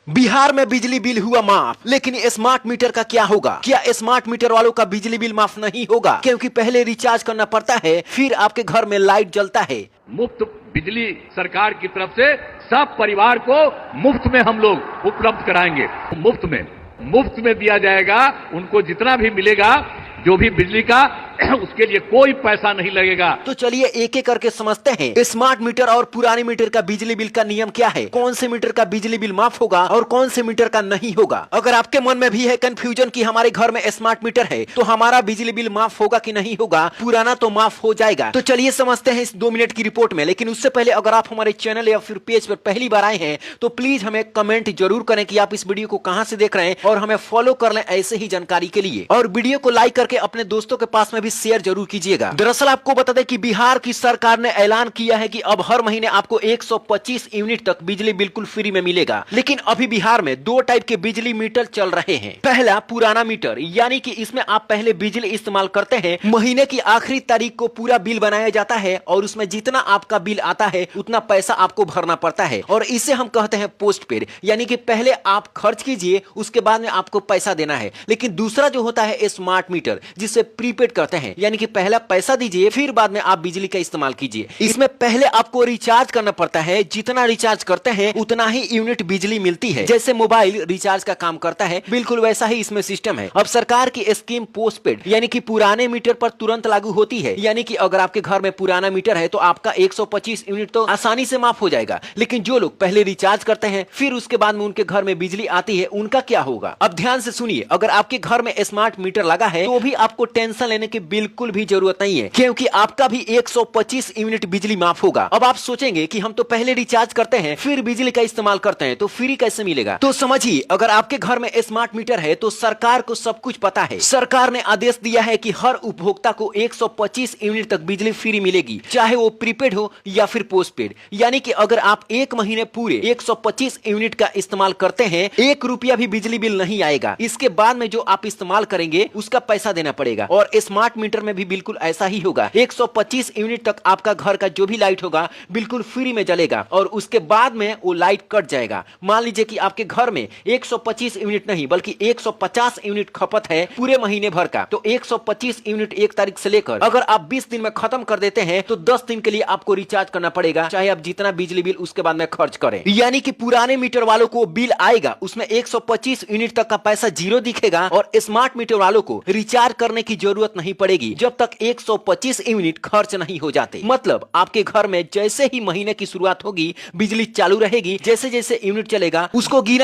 बिहार में बिजली बिल हुआ माफ, लेकिन स्मार्ट मीटर का क्या होगा? क्या स्मार्ट मीटर वालों का बिजली बिल माफ नहीं होगा? क्योंकि पहले रिचार्ज करना पड़ता है, फिर आपके घर में लाइट जलता है। मुफ्त बिजली सरकार की तरफ से सब परिवार को मुफ्त में हम लोग उपलब्ध कराएंगे। मुफ्त में दिया जाएगा। उनको जितना भी मिलेगा, जो भी बिजली का, उसके लिए कोई पैसा नहीं लगेगा। तो चलिए एक एक करके समझते हैं स्मार्ट मीटर और पुराने मीटर का बिजली बिल का नियम क्या है, कौन से मीटर का बिजली बिल माफ होगा और कौन से मीटर का नहीं होगा। अगर आपके मन में भी है कंफ्यूजन कि हमारे घर में स्मार्ट मीटर है तो हमारा बिजली बिल माफ होगा कि नहीं होगा, पुराना तो माफ हो जाएगा, तो चलिए समझते हैं इस 2 मिनट की रिपोर्ट में। लेकिन उससे पहले अगर आप हमारे चैनल या फिर पेज पर पहली बार आए हैं तो प्लीज हमें कमेंट जरूर करें कि आप इस वीडियो को कहां से देख रहे हैं और हमें फॉलो कर लें ऐसे ही जानकारी के लिए, और वीडियो को लाइक करके अपने दोस्तों के पास में भी शेयर जरूर कीजिएगा। दरअसल आपको बता दें कि बिहार की सरकार ने ऐलान किया है कि अब हर महीने आपको 125 यूनिट तक बिजली बिल्कुल फ्री में मिलेगा। लेकिन अभी बिहार में 2 टाइप के बिजली मीटर चल रहे हैं। पहला पुराना मीटर, यानी कि इसमें आप पहले बिजली इस्तेमाल करते हैं, महीने की आखिरी तारीख को पूरा बिल बनाया जाता है और उसमें जितना आपका बिल आता है उतना पैसा आपको भरना पड़ता है, और इसे हम कहते हैं पोस्ट पेड, यानी कि पहले आप खर्च कीजिए उसके बाद में आपको पैसा देना है। लेकिन दूसरा जो होता है स्मार्ट मीटर, जिसे प्रीपेड कहते हैं, यानी कि पहला पैसा दीजिए फिर बाद में आप बिजली का इस्तेमाल कीजिए। इसमें पहले आपको रिचार्ज करना पड़ता है, जितना रिचार्ज करते हैं उतना ही यूनिट बिजली मिलती है। जैसे मोबाइल रिचार्ज का काम करता है, बिल्कुल वैसा ही इसमें सिस्टम है। अब सरकार की स्कीम पोस्टपेड यानी कि पुराने मीटर पर तुरंत लागू होती है, यानी कि अगर आपके घर में पुराना मीटर है तो आपका 125 यूनिट तो आसानी से माफ हो जाएगा। लेकिन जो लोग पहले रिचार्ज करते हैं फिर उसके बाद में उनके घर में बिजली आती है, उनका क्या होगा? अब ध्यान से सुनिए, अगर आपके घर में स्मार्ट मीटर लगा है तो भी आपको टेंशन लेने की बिल्कुल भी जरूरत नहीं है, क्योंकि आपका भी 125 यूनिट बिजली माफ होगा। अब आप सोचेंगे कि हम तो पहले रिचार्ज करते हैं फिर बिजली का इस्तेमाल करते हैं तो फ्री कैसे मिलेगा? तो समझिए, अगर आपके घर में स्मार्ट मीटर है तो सरकार को सब कुछ पता है। सरकार ने आदेश दिया है कि हर उपभोक्ता को 125 यूनिट तक बिजली फ्री मिलेगी, चाहे वो प्रीपेड हो या फिर पोस्टपेड। यानी कि अगर आप एक महीने पूरे 125 यूनिट का इस्तेमाल करते हैं, 1 रुपया भी बिजली बिल नहीं आएगा। इसके बाद में जो आप इस्तेमाल करेंगे उसका पैसा देना पड़ेगा। और स्मार्ट मीटर में भी बिल्कुल ऐसा ही होगा, 125 यूनिट तक आपका घर का जो भी लाइट होगा बिल्कुल फ्री में जलेगा और उसके बाद में वो लाइट कट जाएगा। मान लीजिए कि आपके घर में 125 यूनिट नहीं बल्कि 150 यूनिट खपत है पूरे महीने भर का, तो 125 यूनिट 1 तारीख से लेकर अगर आप 20 दिन में खत्म कर देते हैं तो 10 दिन के लिए आपको रिचार्ज करना पड़ेगा, चाहे आप जितना बिजली बिल उसके बाद में खर्च करें। यानी कि पुराने मीटर वालों को बिल आएगा, उसमें 125 यूनिट तक का पैसा जीरो दिखेगा, और स्मार्ट मीटर वालों को रिचार्ज करने की जरूरत नहीं पड़ेगी जब तक 125 यूनिट खर्च नहीं हो जाते। मतलब आपके घर में जैसे ही महीने की शुरुआत होगी बिजली चालू रहेगी, जैसे जैसे यूनिट चलेगा उसको गिना